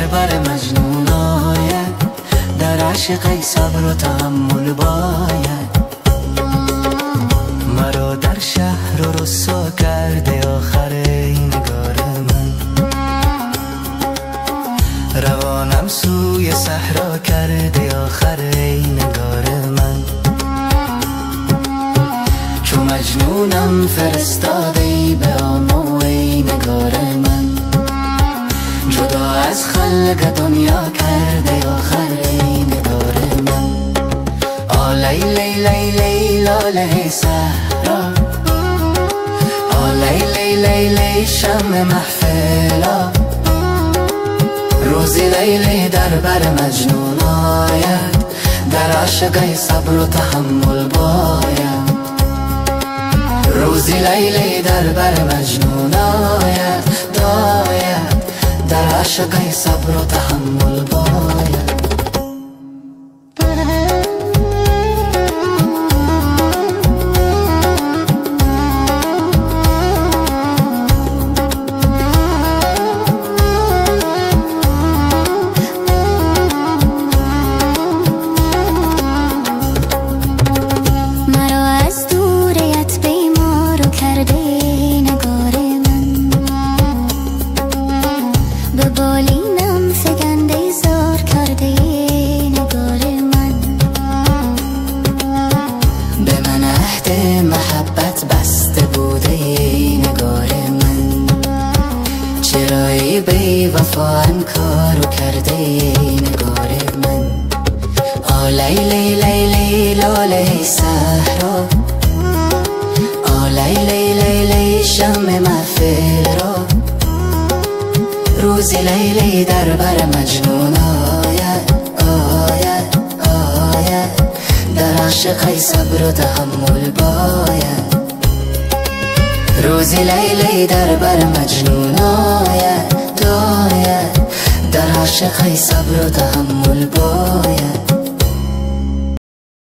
بر مجنون آید، در عشق صبر و تحمل باید. مرا در شهر رسوا کرده آخر این نگار من، روانم سوی صحرا کرده آخر این نگار من. چو مجنونم فرستاده ای به آمو ای نگار من، جدا از خلق دنیا کرده آخر ای نگار من. آلی لی لی لی لاله صحرا، آلی لی لی لی شم محفلا، روزی لیلی در بر مجنون آید، در عشق صبر و تحمل باید. روزی لیلی در بر مجنون آید، در عشق صبر و تحمل باید. محبت بسته بوده ای نگار من، چرایی بی وفا انکارو کرده ای نگار من. آلی لی لی لی لاله صحرا، آلی لی لی لی شم محفلا، روزی لیلی در بر مجنون آید، در عشق صبر و تحمل باید. روزی لیلی در بر مجنون آید، در عشق صبر و تحمل باید.